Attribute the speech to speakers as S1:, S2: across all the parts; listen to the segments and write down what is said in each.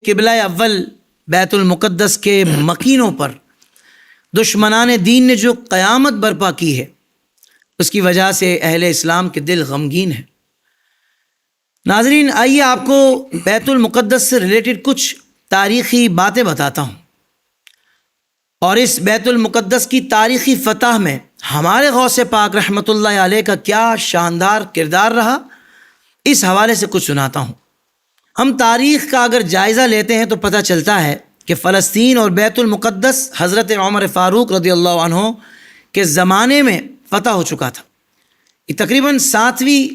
S1: قبلہ اول بیت المقدس کے مکینوں پر دشمنان دین نے جو قیامت برپا کی ہے اس کی وجہ سے اہل اسلام کے دل غمگین ہیں۔ ناظرین، آئیے آپ کو بیت المقدس سے ریلیٹڈ کچھ تاریخی باتیں بتاتا ہوں، اور اس بیت المقدس کی تاریخی فتح میں ہمارے غوث پاک رحمۃ اللہ علیہ کا کیا شاندار کردار رہا، اس حوالے سے کچھ سناتا ہوں۔ ہم تاریخ کا اگر جائزہ لیتے ہیں تو پتہ چلتا ہے کہ فلسطین اور بیت المقدس حضرت عمر فاروق رضی اللہ عنہ کے زمانے میں فتح ہو چکا تھا۔ یہ تقریباً 7ویں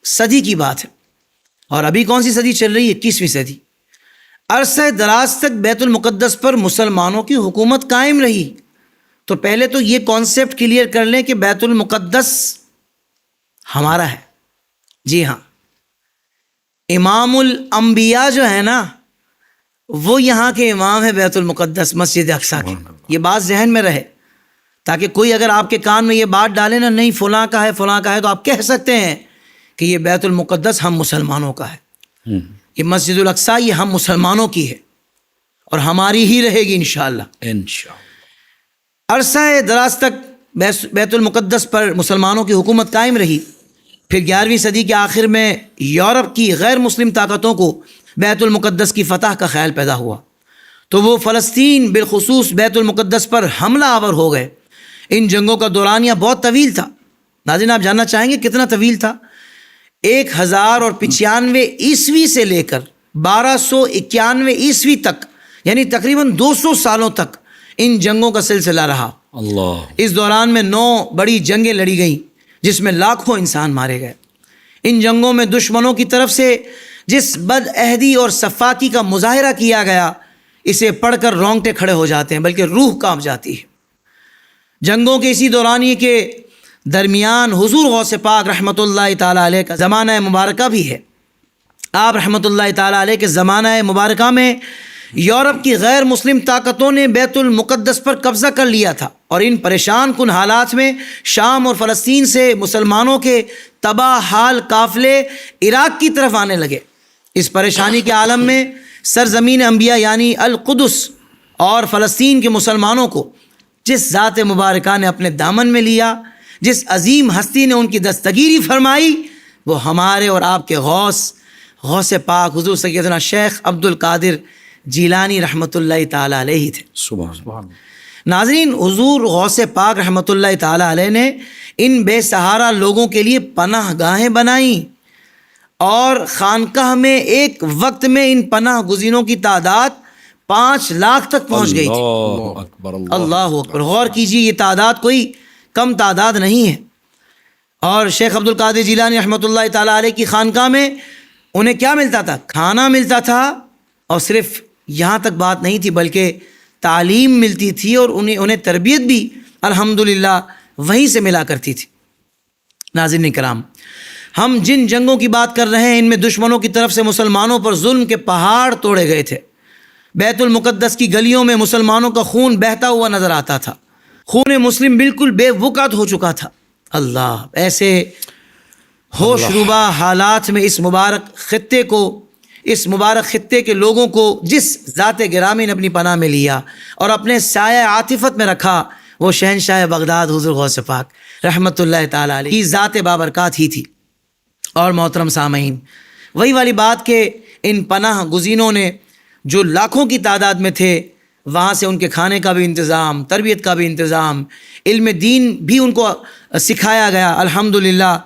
S1: صدی کی بات ہے، اور ابھی کون سی صدی چل رہی ہے؟ 21ویں صدی۔ عرصہ دراز تک بیت المقدس پر مسلمانوں کی حکومت قائم رہی۔ تو پہلے تو یہ کانسیپٹ کلیئر کر لیں کہ بیت المقدس ہمارا ہے۔ جی ہاں، امام الانبیاء جو ہے نا، وہ یہاں کے امام ہے بیت المقدس، مسجد اقصیٰ کی۔ یہ بات ذہن میں رہے، تاکہ کوئی اگر آپ کے کان میں یہ بات ڈالے نا، نہیں فلاں کا ہے فلاں کا ہے، تو آپ کہہ سکتے ہیں کہ یہ بیت المقدس ہم مسلمانوں کا ہے، یہ مسجد الاقصیٰ یہ ہم مسلمانوں کی ہے اور ہماری ہی رہے گی انشاءاللہ۔ عرصہ دراز تک بیت المقدس پر مسلمانوں کی حکومت قائم رہی۔ پھر 11ویں صدی کے آخر میں یورپ کی غیر مسلم طاقتوں کو بیت المقدس کی فتح کا خیال پیدا ہوا، تو وہ فلسطین بالخصوص بیت المقدس پر حملہ آور ہو گئے۔ ان جنگوں کا دورانیہ بہت طویل تھا۔ ناظرین، آپ جاننا چاہیں گے کتنا طویل تھا؟ 1095 عیسوی سے لے کر 1291 عیسوی تک، یعنی تقریباً 200 سالوں تک ان جنگوں کا سلسلہ رہا۔ اس دوران میں 9 بڑی جنگیں لڑی گئیں جس میں لاکھوں انسان مارے گئے۔ ان جنگوں میں دشمنوں کی طرف سے جس بد عہدی اور صفاقی کا مظاہرہ کیا گیا، اسے پڑھ کر رونگٹے کھڑے ہو جاتے ہیں، بلکہ روح کانپ جاتی ہے۔ جنگوں کے اسی دورانیے کے درمیان حضور غوث پاک رحمۃ اللہ تعالیٰ علیہ کا زمانہ مبارکہ بھی ہے۔ آپ رحمۃ اللہ تعالیٰ علیہ کے زمانہ مبارکہ میں یورپ کی غیر مسلم طاقتوں نے بیت المقدس پر قبضہ کر لیا تھا، اور ان پریشان کن حالات میں شام اور فلسطین سے مسلمانوں کے تباہ حال قافلے عراق کی طرف آنے لگے۔ اس پریشانی کے عالم میں سرزمین انبیاء یعنی القدس اور فلسطین کے مسلمانوں کو جس ذات مبارکہ نے اپنے دامن میں لیا، جس عظیم ہستی نے ان کی دستگیری فرمائی، وہ ہمارے اور آپ کے غوث پاک حضور سیدنا شیخ عبد القادر جیلانی رحمۃ اللہ تعالیٰ علیہ تھے۔ سبحان۔ ناظرین، حضور غوث پاک رحمۃ اللہ تعالیٰ علیہ نے ان بے سہارا لوگوں کے لیے پناہ گاہیں بنائیں، اور خانقاہ میں ایک وقت میں ان پناہ گزینوں کی تعداد 5 لاکھ تک پہنچ گئی تھی۔ اللہ اکبر! غور کیجیے، یہ تعداد کوئی کم تعداد نہیں ہے۔ اور شیخ عبد القادر جیلانی رحمۃ اللہ تعالیٰ علیہ کی خانقاہ میں انہیں کیا ملتا تھا؟ کھانا ملتا تھا، اور صرف یہاں تک بات نہیں تھی بلکہ تعلیم ملتی تھی، اور انہیں تربیت بھی الحمدللہ وہیں سے ملا کرتی تھی۔ ناظرین کرام، ہم جن جنگوں کی بات کر رہے ہیں ان میں دشمنوں کی طرف سے مسلمانوں پر ظلم کے پہاڑ توڑے گئے تھے۔ بیت المقدس کی گلیوں میں مسلمانوں کا خون بہتا ہوا نظر آتا تھا۔ خون مسلم بالکل بے وقعت ہو چکا تھا۔ اللہ! ایسے ہوش ربا حالات میں اس مبارک خطے کے لوگوں کو جس ذات گرامی نے اپنی پناہ میں لیا اور اپنے سایہ عاطفت میں رکھا، وہ شہنشاہ بغداد حضور غوث پاک رحمۃ اللہ تعالیٰ علیہ کی ذات بابرکات ہی تھی۔ اور محترم سامعین، وہی والی بات کہ ان پناہ گزینوں نے جو لاکھوں کی تعداد میں تھے، وہاں سے ان کے کھانے کا بھی انتظام، تربیت کا بھی انتظام، علم دین بھی ان کو سکھایا گیا الحمدللہ،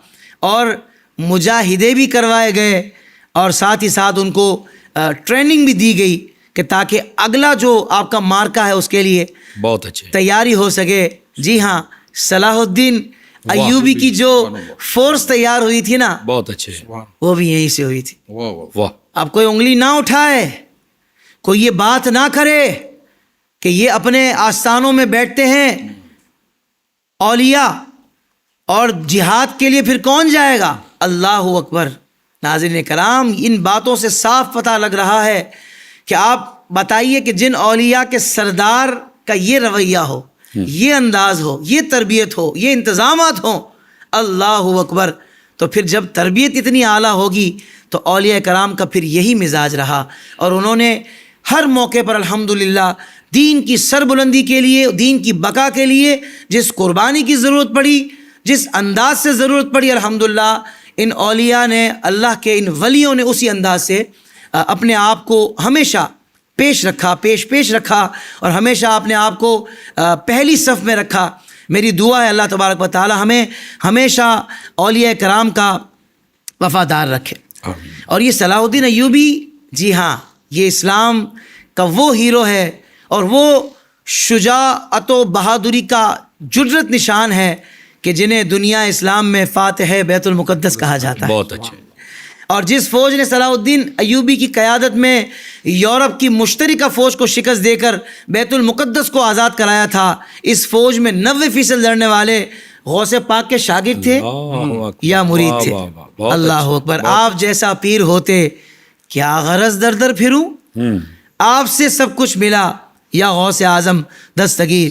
S1: اور مجاہدے بھی کروائے گئے، اور ساتھ ہی ساتھ ان کو ٹریننگ بھی دی گئی کہ تاکہ اگلا جو آپ کا مارکا ہے اس کے لیے بہت اچھے تیاری ہو سکے۔ جی ہاں، صلاح الدین ایوبی کی جو فورس تیار ہوئی تھی نا، بہت اچھے، وہ بھی یہیں سے ہوئی تھی۔ اب کوئی انگلی نہ اٹھائے، کوئی یہ بات نہ کرے کہ یہ اپنے آستانوں میں بیٹھتے ہیں اولیاء، اور جہاد کے لیے پھر کون جائے گا؟ اللہ اکبر! ناظرین کرام، ان باتوں سے صاف پتہ لگ رہا ہے کہ آپ بتائیے کہ جن اولیاء کے سردار کا یہ رویہ ہو، یہ انداز ہو، یہ تربیت ہو، یہ انتظامات ہوں، اللہ اکبر، تو پھر جب تربیت اتنی اعلیٰ ہوگی تو اولیاء کرام کا پھر یہی مزاج رہا، اور انہوں نے ہر موقع پر الحمدللہ دین کی سربلندی کے لیے، دین کی بقا کے لیے جس قربانی کی ضرورت پڑی، جس انداز سے ضرورت پڑی، الحمدللہ ان اولیاء نے، اللہ کے ان ولیوں نے اسی انداز سے اپنے آپ کو ہمیشہ پیش رکھا اور ہمیشہ اپنے آپ کو پہلی صف میں رکھا۔ میری دعا ہے اللہ تبارک و تعالی ہمیں ہمیشہ اولیاء کرام کا وفادار رکھے۔ اور یہ صلاح الدین ایوبی، جی ہاں، یہ اسلام کا وہ ہیرو ہے اور وہ شجاعت و بہادری کا جرت نشان ہے کہ جنہیں دنیا اسلام میں فاتح بیت المقدس کہا جاتا ہے۔
S2: بہت اچھے۔
S1: اور جس فوج نے صلاح الدین ایوبی کی قیادت میں یورپ کی مشترکہ فوج کو شکست دے کر بیت المقدس کو آزاد کرایا تھا، اس فوج میں 90% لڑنے والے غوث پاک کے شاگرد تھے یا مرید تھے۔ اللہ اکبر۔ آپ جیسا پیر ہوتے کیا غرض در در پھروں، آپ سے سب کچھ ملا یا غوث اعظم دستگیر۔